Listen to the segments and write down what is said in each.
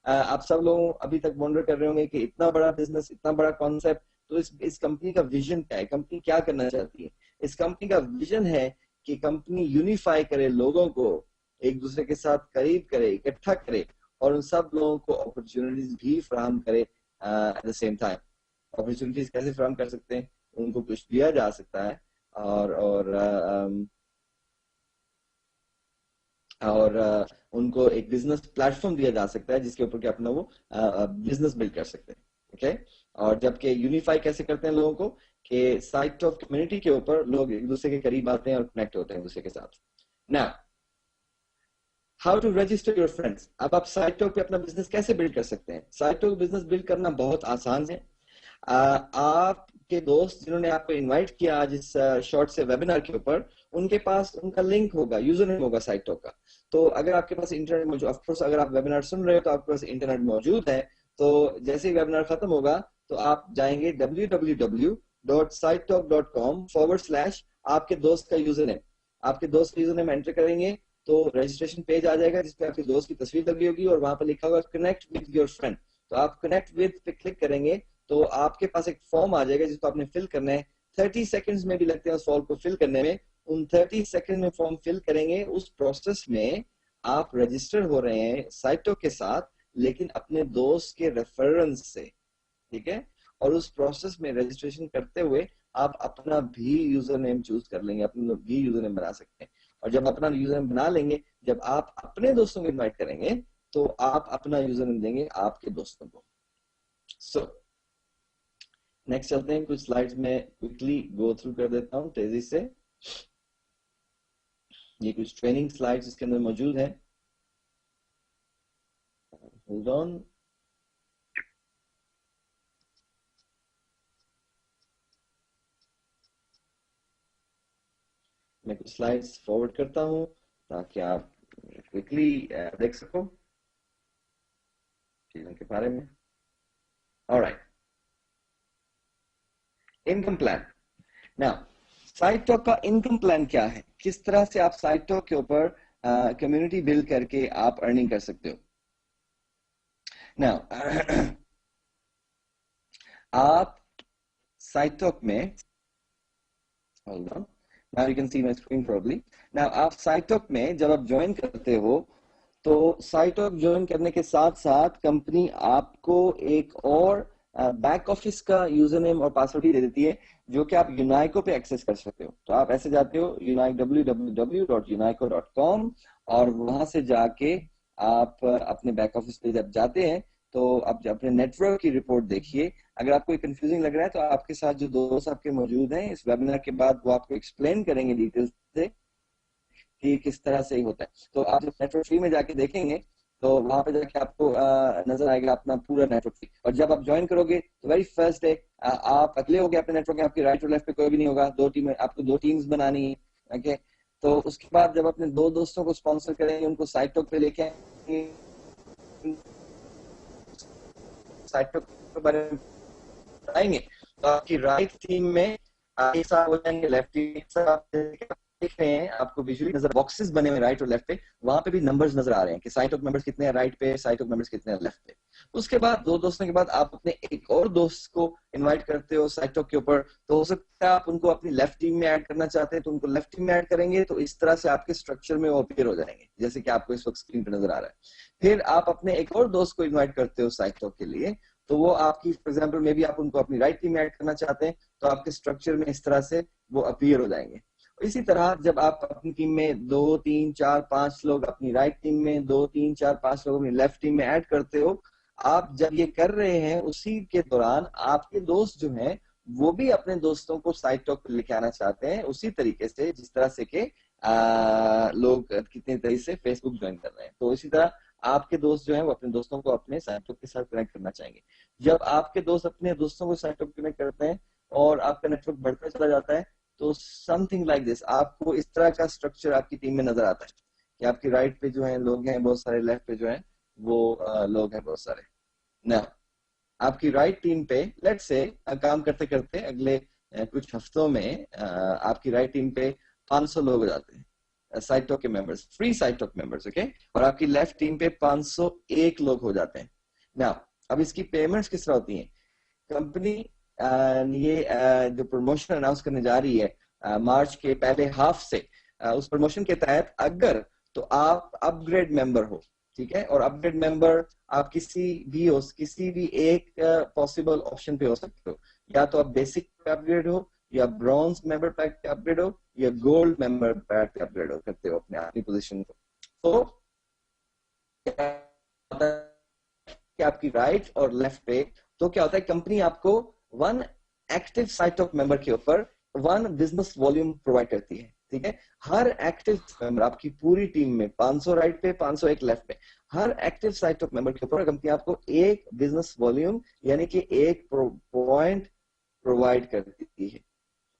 आप सब लोग अभी तक वंडर कर रहे होंगे कि इतना बड़ा बिजनेस, इतना बड़ा कॉन्सेप्ट, तो इस कंपनी का विजन क्या है, कंपनी क्या करना चाहती है? इस कंपनी का विजन है कि कंपनी यूनिफाई करे, लोगों को एक दूसरे के साथ करीब करे, इकट्ठा करे, और उन सब लोगों को अपॉर्चुनिटीज भी फराहम करे at the same time. Opportunities कैसे फराहम कर सकते हैं? उनको कुछ दिया जा सकता है, और उनको एक बिजनेस प्लेटफॉर्म दिया जा सकता है जिसके ऊपर के अपना वो बिजनेस बिल्ड कर सकते हैं। ओके, और जबकि यूनिफाई कैसे करते हैं लोगों को, कि साइट ऑफ कम्युनिटी के ऊपर लोग एक दूसरे के करीब आते हैं और कनेक्ट होते हैं एक दूसरे के साथ। Now, how to register your friends. अब आप साइटॉक पे अपना बिजनेस कैसे बिल्ड कर सकते हैं? साइटॉक बिजनेस बिल्ड करना बहुत आसान है। आपके दोस्त जिन्होंने आपको इनवाइट किया आज इस शॉर्ट से वेबिनार के ऊपर, उनके पास उनका लिंक होगा, यूजर नेम होगा साइटॉक का। तो अगर आपके पास इंटरनेट मौजूद, ऑफ कोर्स अगर आप वेबिनार सुन रहे हो तो आपके पास इंटरनेट मौजूद है, तो जैसे ही वेबिनार खत्म होगा तो आप जाएंगे www.sitetalk.com/ आपके दोस्त का यूजर नेम, आपके दोस्त का यूजर नेम एंटर करेंगे तो रजिस्ट्रेशन पेज आ जाएगा जिसपे आपके दोस्त की तस्वीर लगी होगी और वहां पर लिखा होगा कनेक्ट विद योर फ्रेंड। तो आप कनेक्ट विद पे क्लिक करेंगे तो आपके पास एक फॉर्म आ जाएगा जिसको आपने फिल करना है। 30 सेकंड्स में भी लगते हैं उस फॉर्म को फिल करने में। उन 30 सेकंड में फॉर्म फिल करेंगे, उस प्रोसेस में आप रजिस्टर हो रहे हैं साइटो के साथ, लेकिन अपने दोस्त के रेफरेंस से, ठीक है? और उस प्रोसेस में रजिस्ट्रेशन करते हुए आप अपना भी यूजर नेम चूज कर लेंगे, अपना भी यूजर नेम बना सकते हैं। और जब अपना यूजर नेम बना लेंगे, जब आप अपने दोस्तों को इनवाइट करेंगे तो आप अपना यूजर नेम देंगे आपके दोस्तों को। सो नेक्स्ट चलते हैं, कुछ स्लाइड्स में क्विकली गो थ्रू कर देता हूं तेजी से। ये कुछ ट्रेनिंग स्लाइड्स इसके अंदर मौजूद है। Hold on. मैं कुछ स्लाइड्स फॉरवर्ड करता हूं ताकि आप क्विकली देख सको चीजों के बारे में। Alright, income plan. नाउ, साइटॉक का इनकम प्लान क्या है? किस तरह से आप साइटॉक के ऊपर कम्युनिटी बिल्ड करके आप अर्निंग कर सकते हो? नाउ आप साइटॉक में, hold on, now you can see my screen probably. Now आप साइटॉक में जब आप ज्वाइन करते हो तो साइटॉक ज्वाइन करने के साथ साथ कंपनी आपको एक और बैक ऑफिस का यूजर नेम और पासवर्ड ही दे देती है जो कि आप यूनाइको पे एक्सेस कर सकते हो। तो आप ऐसे जाते हो www.unico.com और वहां से जाके आप अपने बैक ऑफिस पे जब जाते हैं तो आप अपने नेटवर्क की रिपोर्ट देखिए। अगर आपको कंफ्यूजिंग लग रहा है तो आपके साथ जो दोस्त आपके मौजूद हैं इस वेबिनार के बाद वो आपको एक्सप्लेन करेंगे डिटेल्स से कि किस तरह से ही होता है। तो आप जब नेटवर्क फ्री में जाके देखेंगे तो वहां पे जाके आपको नजर आएगा अपना पूरा नेटवर्क फ्री। और जब आप ज्वाइन करोगे तो वेरी फर्स्ट डे आप अकेले होगे अपने नेटवर्क में, आपकी राइट और लेफ्ट पे कोई भी नहीं होगा। दो टीम, आपको दो टीम्स बनानी है। ओके, तो उसके बाद जब अपने दो दोस्तों को स्पॉन्सर करेंगे, उनको साइट टॉक पे लेके आएंगे, साइट टॉक के बारे में बताएंगे, तो आपकी राइट टीम में एक साथ हो जाएंगे, लेफ्ट टीम देख रहे हैं आपको विजुअली नजर बॉक्सेस बने हुए राइट और लेफ्ट पे, वहां पे भी नंबर्स नजर आ रहे हैं कि साइट ऑफ मेंबर्स कितने हैं राइट पे, साइट ऑफ मेंबर्स कितने हैं लेफ्ट पे। उसके बाद दो दोस्तों के बाद आप अपने एक और दोस्त को इनवाइट करते हो साइट ऑफ के ऊपर। तो हो सकता है आप उनको अपनी लेफ्ट टीम में ऐड करना चाहते हैं तो उनको लेफ्ट टीम में ऐड करेंगे, तो इस तरह से आपके स्ट्रक्चर में वो अपीयर हो जाएंगे जैसे कि आपको इस वक्त स्क्रीन पर नजर आ रहा है। फिर आप अपने एक और दोस्त को इन्वाइट करते हो साइट ऑफ के लिए, तो वो आपकी फॉर एग्जाम्पल मे बी आप उनको अपनी राइट टीम में ऐड करना चाहते हैं तो आपके स्ट्रक्चर में इस तरह से वो अपीयर हो जाएंगे। इसी तरह जब आप अपनी टीम में 2 3 4 5 लोग अपनी राइट टीम में, 2 3 4 5 लोग अपनी लेफ्ट टीम में ऐड करते हो, आप जब ये कर रहे हैं उसी के दौरान आपके दोस्त जो हैं वो भी अपने दोस्तों को साइट टॉक पर लेके आना चाहते हैं उसी तरीके से जिस तरह से के लोग कितने तरीके से फेसबुक ज्वाइन कर रहे हैं। तो इसी तरह आपके दोस्त जो हैं वो अपने दोस्तों को अपने साइट टॉक के साथ कनेक्ट करना चाहेंगे। जब आपके दोस्त अपने दोस्तों को साइट टॉक कनेक्ट करते हैं और आपका नेटवर्क बढ़ता चला जाता है तो समथिंग लाइक दिस, आपको इस तरह का स्ट्रक्चर आपकी टीम में नजर आता है कि आपकी राइट पे जो है लोग हैं बहुत सारे, लेफ्ट पे जो है वो लोग हैं बहुत सारे। ना आपकी राइट टीम पे लेट्स से काम करते करते अगले कुछ हफ्तों में आपकी राइट टीम पे 500 लोग हो जाते हैं। साइटोक के मेंबर्स, फ्री साइटोक मेंबर्स, ओके। और आपकी लेफ्ट टीम पे 501 लोग हो जाते हैं। नाउ अब इसकी पेमेंट्स किस तरह होती हैं? कंपनी ये जो प्रमोशन अनाउंस करने जा रही है मार्च के पहले हाफ से, उस प्रमोशन के तहत अगर तो आप अपग्रेड मेंबर हो, ठीक है, और अपग्रेड मेंबर आप किसी भी एक पॉसिबल ऑप्शन पे हो सकते हो, या तो आप बेसिक पे अपग्रेड हो, या ब्रॉन्ज मेंबर पैक पे अपग्रेड हो, या गोल्ड मेंबर पैक पे अपग्रेड हो करते हो अपनी पोजीशन को। तो कि आपकी राइट और लेफ्ट पे तो क्या होता है, कंपनी आपको one active site of member के ऊपर वन बिजनेस वॉल्यूम प्रोवाइड करती है, ठीक है। हर एक्टिव मेंबर आपकी पूरी टीम में 500 राइट पे 501 लेफ्ट पे, हर एक्टिव साइट ऑफ मेंबर के ऊपर कंपनी आपको एक बिजनेस वॉल्यूम यानी कि एक पॉइंट प्रोवाइड करती है।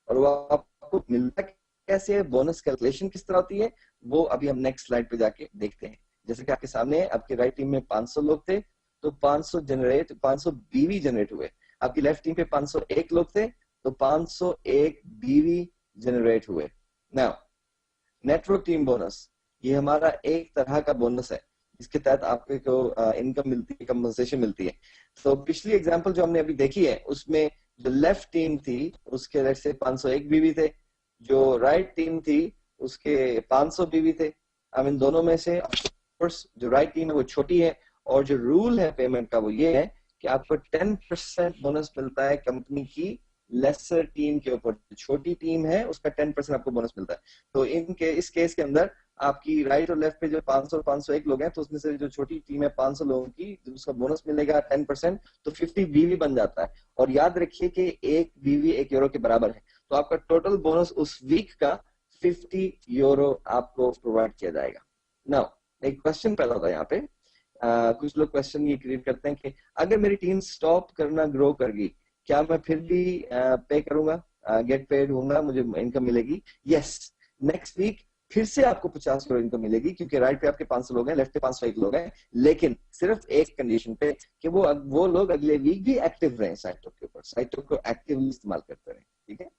और वो आपको मिलता कैसे है, बोनस कैलकुलेशन किस तरह होती है, वो अभी हम नेक्स्ट स्लाइड पे जाके देखते हैं। जैसे कि आपके सामने आपके राइट टीम में 500 लोग थे, तो 500 बीवी जनरेट हुए। आपकी लेफ्ट टीम पे 501 लोग थे, तो 501 बीवी जनरेट हुए। नाउ नेटवर्क टीम बोनस, ये हमारा एक तरह का बोनस है इसके तहत आपको इनकम मिलती है, कंपनसेशन मिलती है। तो पिछली एग्जांपल जो हमने अभी देखी है उसमें जो लेफ्ट टीम थी उसके लेफ्ट से 501 बीवी थे, जो राइट टीम थी उसके 500 बीवी थे। अब इन दोनों में से जो राइट टीम है वो छोटी है, और जो रूल है पेमेंट का वो ये है कि आपको 10% बोनस मिलता है कंपनी की लेसर टीम के ऊपर। छोटी टीम है उसका 10% आपको बोनस मिलता है। तो इस केस के अंदर आपकी राइट और लेफ्ट पे जो 500 और 501 लोग हैं, तो उसमें से जो छोटी टीम है 500 लोगों की, उसका बोनस मिलेगा 10%, तो 50 बीवी बन जाता है। और याद रखिए कि एक बीवी 1 यूरो के बराबर है, तो आपका टोटल बोनस उस वीक का 50 यूरो आपको प्रोवाइड किया जाएगा। नाउ एक क्वेश्चन पैदा होता है यहाँ पे, कुछ लोग क्वेश्चन ये क्रिएट करते हैं कि अगर मेरी टीम स्टॉप करना ग्रो कर गई, क्या मैं फिर भी पे करूंगा, गेट पेड होऊंगा, मुझे इनकम मिलेगी? यस, नेक्स्ट वीक फिर से आपको 50 करोड़ इनकम मिलेगी, क्योंकि राइट पे आपके 500 लोग हैं, लेफ्ट पे 501 लोग हैं, लेकिन सिर्फ एक कंडीशन पे कि वो लोग अगले वीक भी एक्टिव रहे साइटोक के ऊपर, साइटोक को एक्टिवली इस्तेमाल करते रहे, ठीक है।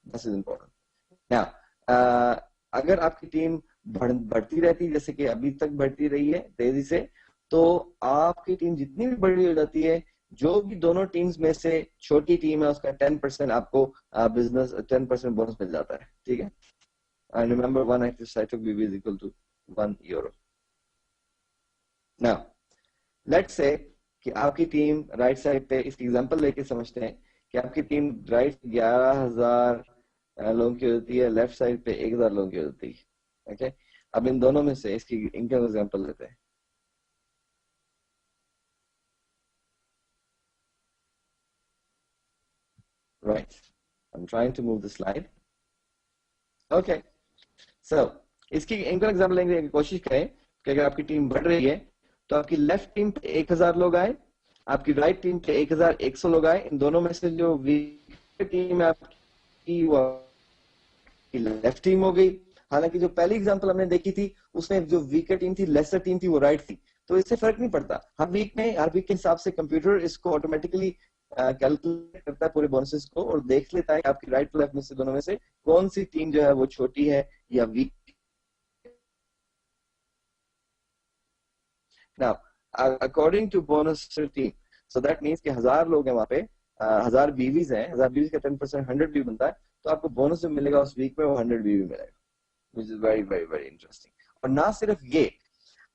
This is important. नाउ अगर आपकी टीम बढ़ती रहती है जैसे कि अभी तक बढ़ती रही है तेजी से, तो आपकी टीम जितनी भी बड़ी हो जाती है, जो भी दोनों टीम्स में से छोटी टीम है उसका 10% आपको बिजनेस 10% बोनस मिल जाता है, ठीक है। And remember, one active Cytok BB is equal to 1 euro. Now, let's say कि आपकी टीम राइट साइड पे, इसकी एग्जांपल लेके समझते हैं कि आपकी टीम राइट 11,000 लोगों की होती है, लेफ्ट साइड पे 1,000 लोगों की होती है, ओके। अब इन दोनों में से इसकी इनकम एग्जांपल लेते हैं। Right, I'm trying to move the slide. Okay, so इसकी इनकम एग्जांपल लेंगे, कोशिश करें कि अगर आपकी टीम बढ़ रही है तो आपकी लेफ्ट टीम पे 1,000 लोग आए, आपकी राइट टीम पे 1,100 लोग आए। इन दोनों में से जो वीक टीम है आपकी वो लेफ्ट टीम हो गई। हालांकि जो पहली एग्जांपल हमने देखी थी उसमें जो वीकर टीम थी, लेसर टीम थी, वो राइट थी। तो इससे फर्क नहीं पड़ता, हर वीक के हिसाब से कंप्यूटर इसको ऑटोमेटिकली कैलकुलेट करता है पूरे बोनसेस को, और देख लेता है कि आपकी राइट लेफ्ट में से दोनों में से कौन सी टीम जो है वो छोटी है या weak. Now according to bonus team, so that means कि 1,000 लोग हैं वहां पे, 1,000 बीवीज हैं, 1,000 बीवीज का 10% 100 बीवी बनता है, तो आपको बोनस जो मिलेगा उस वीक में वो 100 बीवी मिलेगा, which is very very very interesting. और ना सिर्फ ये,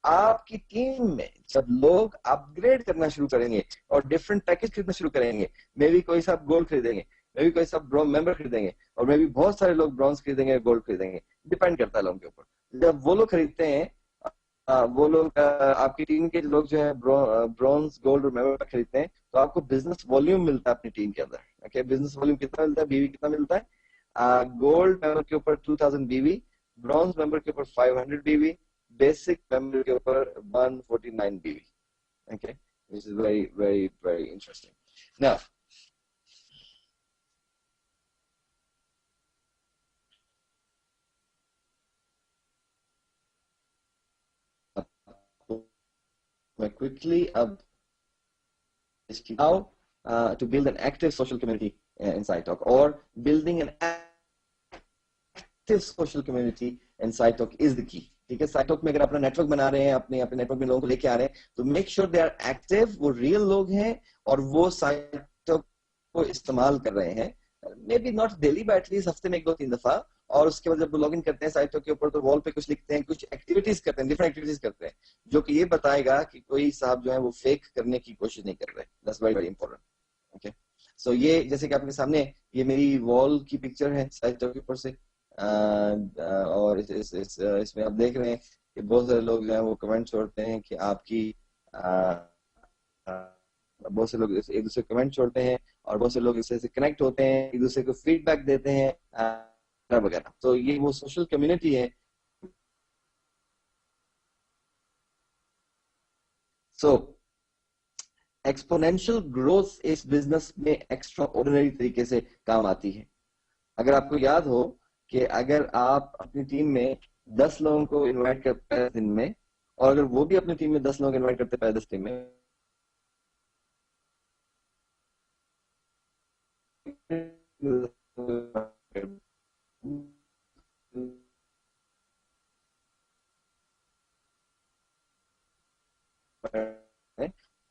आपकी टीम में जब लोग अपग्रेड करना शुरू करेंगे और डिफरेंट पैकेज खरीदना शुरू करेंगे, मे भी कोई साहब गोल्ड खरीदेंगे, मे भी कोई साहब मेंबर खरीदेंगे, और मे भी बहुत सारे लोग ब्रॉन्ज खरीदेंगे, गोल्ड खरीदेंगे, डिपेंड करता है लोगों के ऊपर। जब वो लोग खरीदते हैं, वो लोग आपकी टीम के लोग जो है ब्रॉन्ज गोल्ड और मेंबर खरीदते हैं, तो आपको बिजनेस वॉल्यूम मिलता है अपनी टीम के अंदर, ओके। बिजनेस वॉल्यूम कितना मिलता है, बीवी कितना मिलता है? गोल्ड मेंबर के ऊपर 2,000 बीवी, ब्रॉन्ज मेंबर के ऊपर 500 बीवी, basic memory के ऊपर 149 BB, okay, which is very very very interesting. Now quickly how to build an active social community in SciTalk, or building an active social community and Sitalk is the key. ठीक है, साइटॉक में अगर अपना network बना रहे हैं, अपने अपने नेटवर्क में लोगों को लेके आ रहे हैं, तो make sure they are active, वो रियल लोग हैं और वो साइटॉक को इस्तेमाल कर रहे हैं, may be not daily but at least हफ्ते में 1 2 3 दफा। और उसके बाद जब लॉग इन करते हैं साइटों के ऊपर, तो वॉल पे कुछ लिखते हैं, कुछ एक्टिविटीज करते हैं, डिफरेंट एक्टिविटीज करते हैं, जो कि ये बताएगा कि कोई साहब जो है वो फेक करने की कोशिश नहीं कर रहे। That's very very important. Okay, so ये जैसे कि आपके सामने ये मेरी वॉल की पिक्चर है साइटों के ऊपर से, और इसमें आप देख रहे हैं कि बहुत सारे लोग जो है वो कमेंट छोड़ते हैं कि आपकी बहुत से लोग एक दूसरे को कमेंट छोड़ते हैं, और बहुत से लोग इससे से कनेक्ट होते हैं, एक दूसरे को फीडबैक देते हैं वगैरह। तो ये वो सोशल कम्युनिटी है। सो एक्सपोनेंशियल ग्रोथ इस बिजनेस में एक्स्ट्रा ऑर्डिनरी तरीके से काम आती है। अगर आपको याद हो कि अगर आप अपनी टीम में 10 लोगों को इनवाइट करते हैं दिन में, और अगर वो भी अपनी टीम में 10 लोगों को इनवाइट करते हैं 10 टीम में,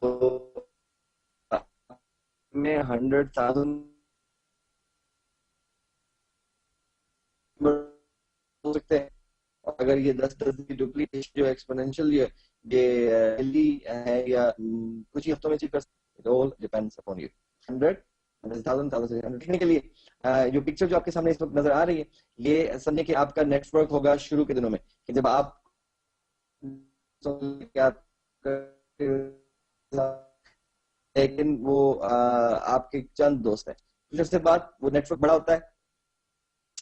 तो में 100,000 हो सकते हैं। और अगर ये 10 की डुप्लीकेशन जो एक्सपोनेंशियल ये डेली है या कुछ ही हफ्तों में अचीव कर सकते, it all depends upon you. 100,000 देखने के लिए जो पिक्चर जो आपके सामने इस वक्त नजर आ रही है, ये समझे कि आपका नेटवर्क होगा शुरू के दिनों में, कि जब आप लेकिन वो आपके चंद दोस्त हैं। कुछ अर्से बाद वो नेटवर्क बड़ा होता है,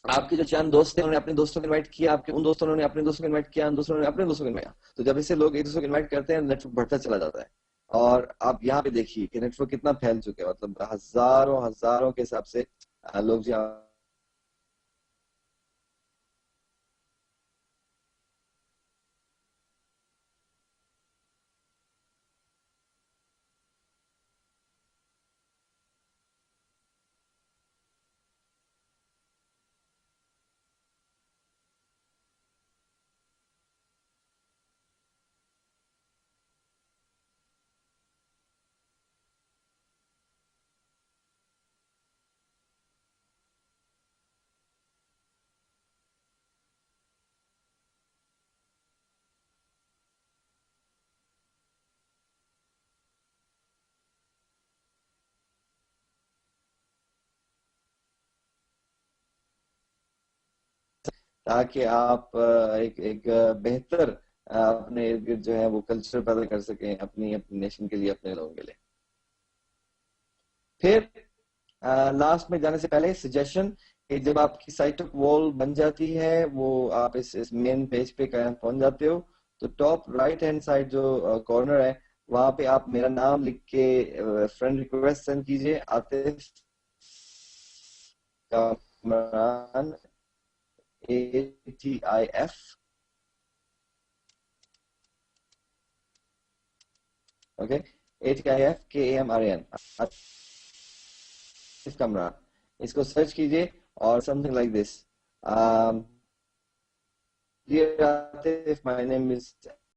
आपके जो चंद दोस्त हैं उन्होंने अपने दोस्तों को इनवाइट किया, आपके उन दोस्तों ने अपने दोस्तों को इनवाइट किया, उन दोस्तों ने अपने दोस्तों को इनवाइट किया। तो जब ऐसे लोग एक दूसरे को इनवाइट करते हैं, नेटवर्क बढ़ता चला जाता है। और आप यहाँ पे देखिए कि नेटवर्क कितना फैल चुके हैं, मतलब हजारों हजारों के हिसाब से लोग जो ताकि आप एक एक बेहतर अपने इर्द गिर्द जो है वो कल्चर पैदा कर सकें अपनी अपनी नेशन के लिए, अपने लोगों के लिए। फिर लास्ट में जाने से पहले सजेशन कि जब आपकी साइट वॉल बन जाती है, वो आप इस मेन पेज पे पहुंच जाते हो, तो टॉप राइट हैंड साइड जो कॉर्नर है, वहां पे आप मेरा नाम लिख के फ्रेंड रिक्वेस्ट सेंड कीजिए, Atif Kamran ATIF, okay, ATIF KAMRAN, Atif Kamran, इसको सर्च कीजिए और something like this, dear Atif, my name is